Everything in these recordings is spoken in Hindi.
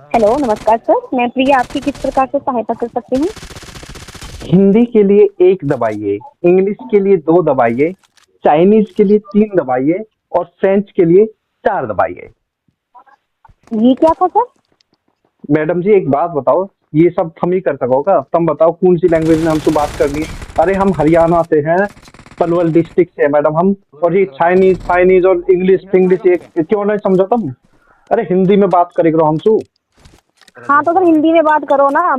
हेलो, नमस्कार सर। मैं प्रिया आपकी किस प्रकार से सहायता कर सकती हूँ? हिंदी के लिए 1 दबाइए, इंग्लिश के लिए 2 दबाइए, चाइनीज़ के लिए 3 दबाइए और फ्रेंच के लिए 4 दबाइए। ये क्या था सर? मैडम जी एक बात बताओ, ये सब हम ही कर सकोगा? तुम बताओ कौन-सी लैंग्वेज में हमसे बात करनी है? अरे हम हरियाणा से हैं, पलवल डिस्ट्रिक्ट से है मैडम हम। और ये चाइनीज़ फाइनीज़ और इंग्लिश फिंग्लिश ये क्यों नहीं समझो तुम? अरे हिंदी में बात करे करो हमसे। हाँ, तो सर हिंदी में बात करो ना।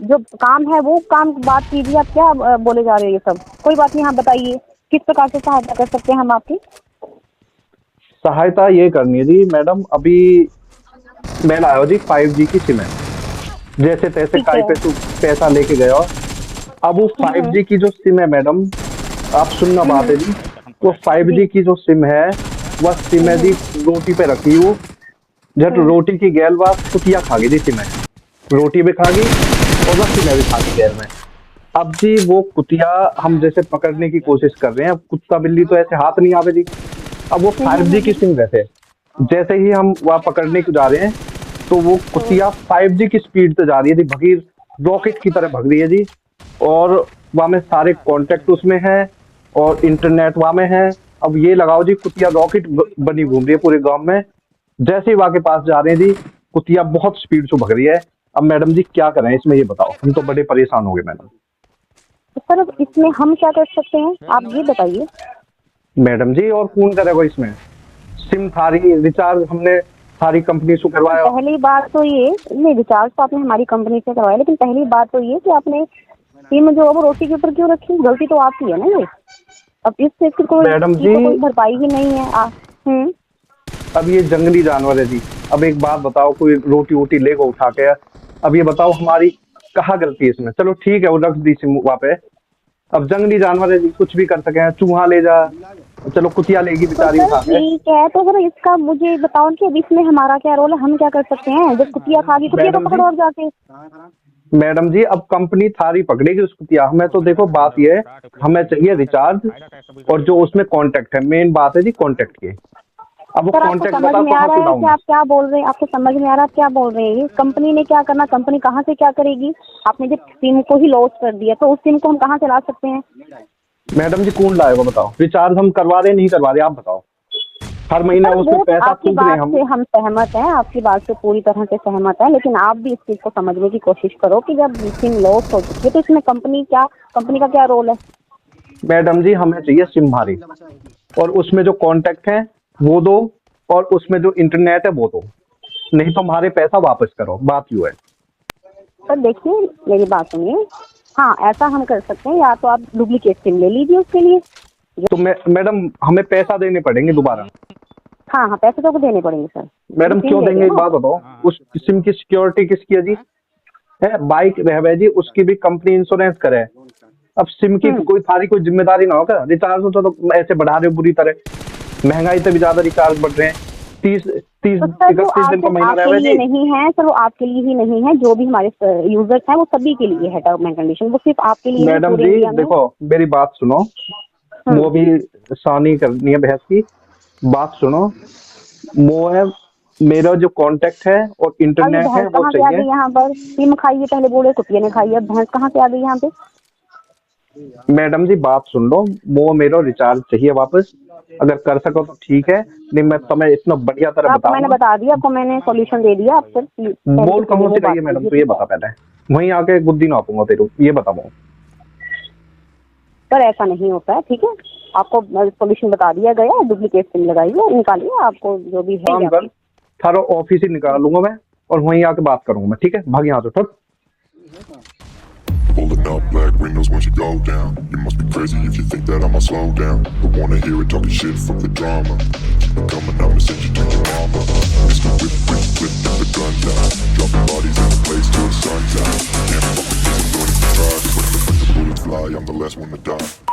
जो काम है वो काम बात कीजिए। आप क्या बोले जा रहे हो ये सब? कोई बात नहीं, आप बताइए किस प्रकार से सहायता कर सकते हैं हम आपकी? सहायता ये करनी है जी मैडम, अभी मैं लाया हूँ जी 5G की सिम है। जैसे तैसे ठीक काय है। पे तू पैसा लेके गया हो। अब वो हम्म। 5G की जो सिम है मैडम, आप सुनना बात है जी। वो जी। 5G की जो सिम है, वह सिम है जी रोटी पे रखी वो। जब हम्म। रोटी की गैल बात कुतिया खा गई जी सिम है। रोटी भी खा गई और वह सिम भी खा गई गैल में। अब जी वो कुतिया हम जैसे पकड़ने की कोशिश कर रहे हैं, अब कुत्ता बिल्ली तो ऐसे हाथ नहीं आवे जी। अब वो 5G की सिम वैसे जैसे ही हम वहाँ पकड़ने को जा रहे हैं, तो वो कुतिया 5G की स्पीड से जा रही है जी, भगी रॉकेट की तरह भग रही है जी। और वहाँ में सारे कॉन्टेक्ट उसमें हैं और इंटरनेट वहाँ में है। अब ये लगाओ जी कुतिया रॉकेट बनी घूम रही है पूरे गांव में। जैसे ही वहाँ के पास जा रहे हैं जी, कुतिया बहुत स्पीड से भग रही है। अब मैडम जी क्या करें इसमें ये बताओ, हम तो बड़े परेशान हो गए मैडम। तो सर अब इसमें हम क्या कर सकते हैं, आप ये बताइए। मैडम जी और कौन करेगा इसमें? सिम थारी रिचार्ज हमने सारी कंपनी से तो करवाया। पहली बात तो ये नहीं, रिचार्ज तो आपने हमारी कंपनी से करवाया, लेकिन पहली बात तो ये कि आपने सिम जो है वो रोटी के ऊपर क्यों रखी? गलती तो आपकी है ना ये। अब इससे फिर कोई मैडम ये जी तो कोई भरपाई ही नहीं है। हम्म। अब ये जंगली जानवर है जी। अब एक बात बताओ, कोई रोटी वोटी लेगा उठा के? अब ये बताओ हमारी कहाँ गलती है इसमें? चलो ठीक है वो रख दी सिम वहाँ पे। अब जंगली जानवर है जी, कुछ भी कर सके। चूहा ले जा, चलो कुतिया लेगी तो बेचारी सर उठा के। ठीक है, तो सर इसका मुझे बताओ कि अब इसमें हमारा क्या रोल है, हम क्या कर सकते हैं? जब कुतिया खा गई, कुतिया को मैडम जी पकड़ो और जाके। मैडम जी अब कंपनी थारी पकड़ेगी उस कुतिया। हमें तो देखो बात ये है, हमें चाहिए रिचार्ज और जो उसमें कांटेक्ट है। मेन बात है जी कांटेक्ट की। अब वो सर आपको कांटेक्ट समझ बताओ में आ कहाँ रहा से है लाऊं कि मैं? आप क्या बोल रहे हैं? आपको समझ में आ रहा है आप क्या बोल रहे हैं? ये कंपनी ने क्या करना, कंपनी कहाँ से क्या करेगी? आपने जब सिम को ही लॉस कर दिया तो उस सिम को हम कहाँ से ला सकते हैं? मैडम जी कौन लाएगा बताओ? रिचार्ज हम करवा रहे नहीं करवा रहे आप बताओ? हर तो महीने सर उसमें वो तो पैसा आपकी फूक रहे हैं बात हम। से हम सहमत हैं, आपकी बात से पूरी तरह से सहमत है, लेकिन आप भी इस चीज़ को समझने की कोशिश करो कि जब सिम लॉस हो चुकी है तो इसमें कंपनी का क्या रोल है? मैडम जी हमें चाहिए सिम भारी और उसमें जो कांटेक्ट है वो दो और उसमें जो इंटरनेट है वो दो, नहीं तो हमारे पैसा वापस करो। बात यूँ है। सर देखिए, मेरी बात सुनिए। हाँ, ऐसा हम कर सकते हैं, या तो आप डुप्लीकेट सिम ले लीजिए उसके लिए। तो मैडम हमें पैसा देने पड़ेंगे दोबारा? हाँ हाँ, पैसे तो देने पड़ेंगे सर, क्योंकि मैडम सिम क्यों ले रहे देंगे हो एक ना बात आप। बताओ, उस सिम की सिक्योरिटी किसकी है जी? है बाइक रह जी, उसकी भी कंपनी इंश्योरेंस करे। अब सिम की हम्म। कोई सारी कोई जिम्मेदारी ना होगा? रिचार्ज होता तो ऐसे बढ़ा रहे हो बुरी तरह। महंगाई से भी ज्यादा रिचार्ज बढ़ रहे हैं। 30 तो सर वो 31 दिन का सिर्फ महीना आपके रह लिए जी। नहीं है सर, वो आपके लिए ही नहीं है, जो भी हमारे यूजर्स हैं वो सभी के लिए है टर्म एंड कंडीशन। वो सिर्फ आपके लिए नहीं, मैडम पूरे जी इंडिया में। देखो मेरी बात सुनो, हम्म। वो भी सानी करनी है बहस की। बात सुनो, वो है मेरा जो कांटेक्ट है और अब ये इंटरनेट है भैंस वो कहाँ से आ चाहिए। गई यहाँ पर? सिम खाइए पहले बोले कुतिया ने खाई, अब भैंस कहाँ से आ गई यहाँ पे? मैडम जी बात सुन लो, वो मेरा रिचार्ज चाहिए वापस। अगर कर सको तो ठीक है, नहीं मैं तुम्हें इतना बढ़िया तरह तो आपको मैंने बताऊंगा। बता दिया, आपको मैंने सॉल्यूशन दे दिया। आप सर पहले बोल किसी कहाँ भी से वो रही बात है मैडम, कीजिए, तो ये ठीक है? बता पहले। वहीं आके गुद्दी ना आपूंगा तेरे को, ये बता पाऊँ। सर ऐसा नहीं होता है, ठीक है? आपको सॉल्यूशन बता दिया गया, डुप्लीकेट सिम लगाइए, निकालिए, आपको जो भी है काम कर, आपकी। थारा ऑफिस ही निकाल लूंगा मैं और वहीं आके बात करूंगा मैं, ठीक है? भाग यहाँ से ठक। Pulling up black windows once you go down. You must be crazy if you think that I'ma slow down. Don't wanna hear it talking shit, fuck the drama. Keep it coming, I'ma send you to your mama. Mr. Whip, whip, whip, get the guns out. Dropping bodies in the place till the sun's out. Can't fuck with this, I'm going to try. Just when the bullets fly, I'm the last one to die.